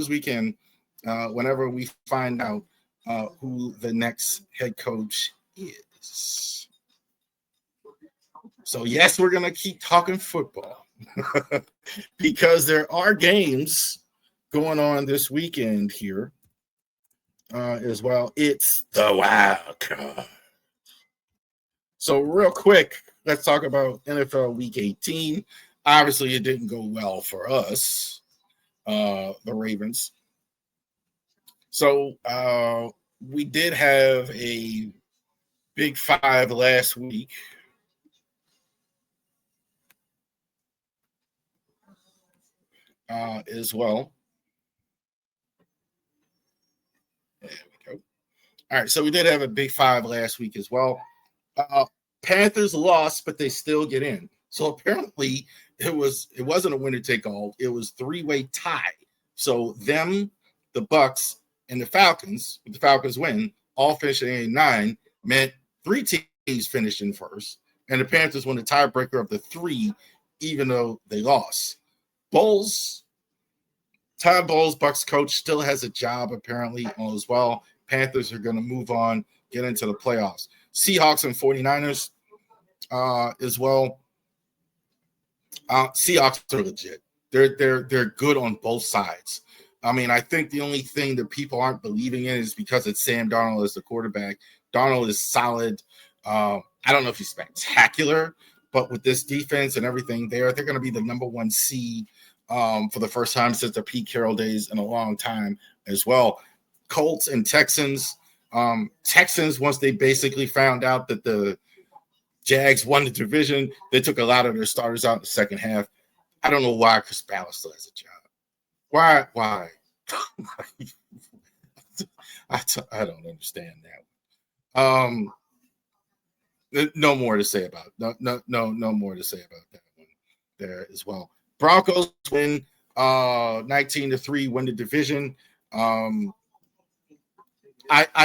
weekend whenever we find out who the next head coach is. So, yes, we're going to keep talking football because there are games going on this weekend here as well. It's the wild card. So, real quick, let's talk about NFL Week 18. Obviously, it didn't go well for us, the Ravens. So, we did have a Big Five last week. As well. There we go. All right, so we did have a Big Five last week as well. Panthers lost, but they still get in. So apparently it wasn't a winner take all. It was three-way tie. So them, the Bucks, and the Falcons, if the Falcons win, all finishing in 9, meant 3 teams finished in first, and the Panthers won the tiebreaker of the 3, even though they lost. Todd Bowles, Bucks coach, still has a job apparently as well. Panthers are going to move on, get into the playoffs. Seahawks and 49ers as well. Seahawks are legit. They're good on both sides. I mean, I think the only thing that people aren't believing in is because it's Sam Darnold as the quarterback. Darnold is solid. I don't know if he's spectacular, but with this defense and everything there, they're going to be the number 1 seed for the first time since the Pete Carroll days in a long time as well. Colts and Texans. Texans, once they basically found out that the Jags won the division, they took a lot of their starters out in the second half. I don't know why Chris Ballard still has a job. Why? I don't understand that. No more to say about no more to say about that one there as well. Broncos win 19-3, win the division. I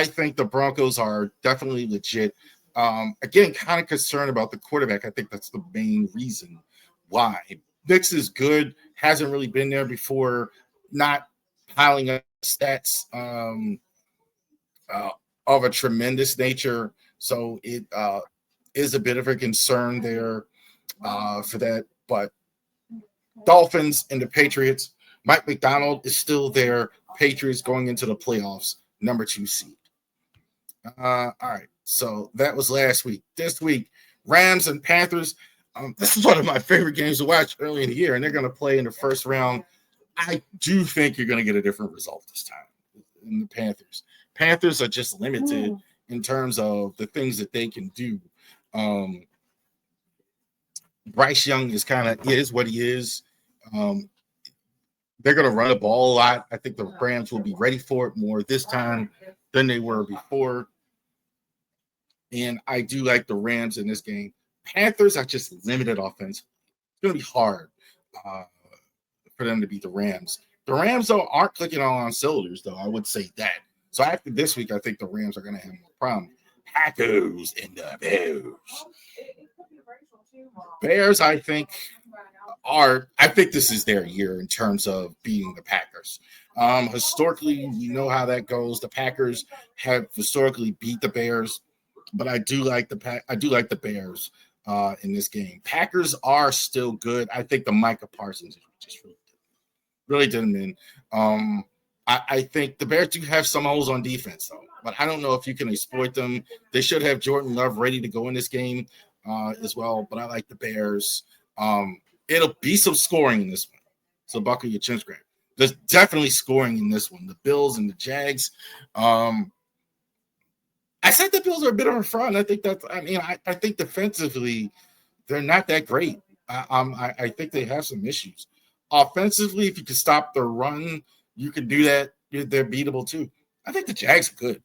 think the Broncos are definitely legit. Again, kind of concerned about the quarterback. I think that's the main reason why. Nix is good, hasn't really been there before, not piling up stats of a tremendous nature. So it is a bit of a concern there for that. But Dolphins and the Patriots, Mike McDonald is still there. Patriots going into the playoffs, number 2 seed. All right, so that was last week. This week, Rams and Panthers. This is one of my favorite games to watch early in the year, and they're going to play in the first round. I do think you're going to get a different result this time in the Panthers. Panthers are just limited in terms of the things that they can do. Bryce Young is what he is. They're going to run the ball a lot. I think the Rams will be ready for it more this time than they were before. And I do like the Rams in this game. Panthers are just limited offense. It's going to be hard for them to beat the Rams. The Rams, though, aren't clicking on cylinders, though. I would say that. So after this week, I think the Rams are going to have more problem. Packers and the Bears. Bears, I think this is their year in terms of beating the Packers. Historically, you know how that goes. The Packers have historically beat the Bears, but I do like the Bears in this game. Packers are still good. I think the Micah Parsons just really didn't win. I think the Bears do have some holes on defense, though, but I don't know if you can exploit them. They should have Jordan Love ready to go in this game as well, but I like the Bears. It'll be some scoring in this one. So buckle your chin strap. There's definitely scoring in this one. The Bills and the Jags. I said the Bills are a bit of a front. I think I think defensively they're not that great. I think they have some issues. Offensively, if you can stop the run, you can do that. They're beatable too. I think the Jags are good.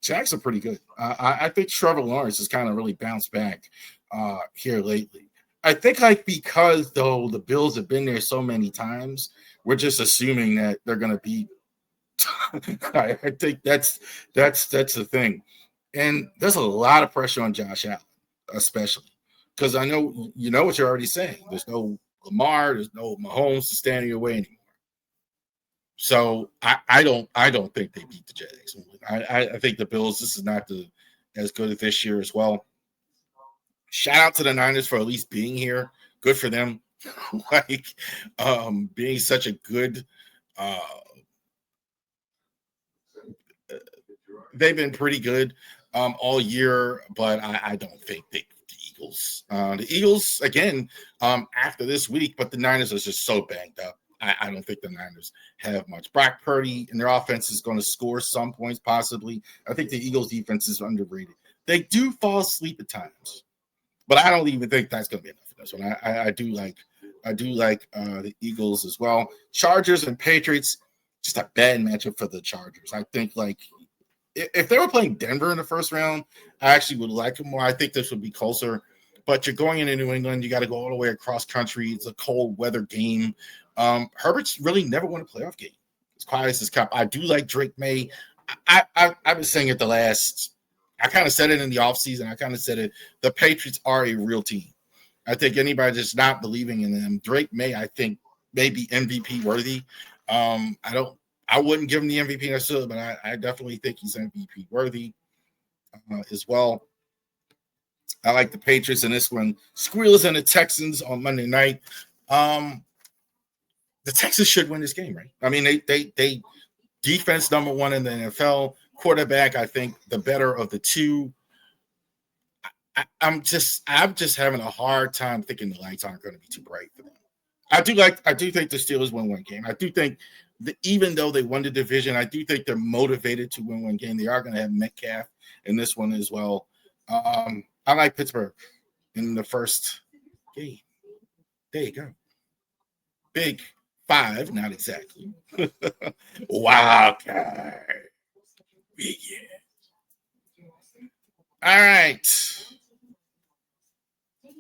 Jags are pretty good. I think Trevor Lawrence has kind of really bounced back here lately. I think because though the Bills have been there so many times, we're just assuming that they're going to beat. I think that's the thing, and there's a lot of pressure on Josh Allen, especially because I know you know what you're already saying. There's no Lamar, there's no Mahomes to stand in your way anymore. So I don't think they beat the Jags. I think the Bills. This is not as good as this year as well. Shout out to the Niners for at least being here. Good for them. like being such a good. Uh, they've been pretty good all year, but I don't think the Eagles. The Eagles again after this week, but the Niners are just so banged up. I don't think the Niners have much. Brock Purdy and their offense is going to score some points, possibly. I think the Eagles' defense is underrated. They do fall asleep at times, but I don't even think that's going to be enough for this one. I do like the Eagles as well. Chargers and Patriots, just a bad matchup for the Chargers. I think like if they were playing Denver in the first round, I actually would like them more. I think this would be closer. But you're going into New England, you got to go all the way across country. It's a cold weather game. Herbert's really never won a playoff game. As quiet as his cup. I do like Drake May. I was saying it I kind of said it in the offseason. I kind of said it. The Patriots are a real team. I think anybody that's not believing in them, Drake May, I think, may be MVP worthy. I wouldn't give him the MVP necessarily, but I definitely think he's MVP worthy as well. I like the Patriots in this one. Squealers and the Texans on Monday night. The Texans should win this game, right? I mean, they defense number one in the NFL. Quarterback, I think, the better of the two. I'm just having a hard time thinking the lights aren't going to be too bright for them. I do think the Steelers win one game. I do think that even though they won the division, I do think they're motivated to win one game. They are going to have Metcalf in this one as well. I like Pittsburgh in the first game. There you go. Big 5, not exactly. Wild card. Yeah. All right.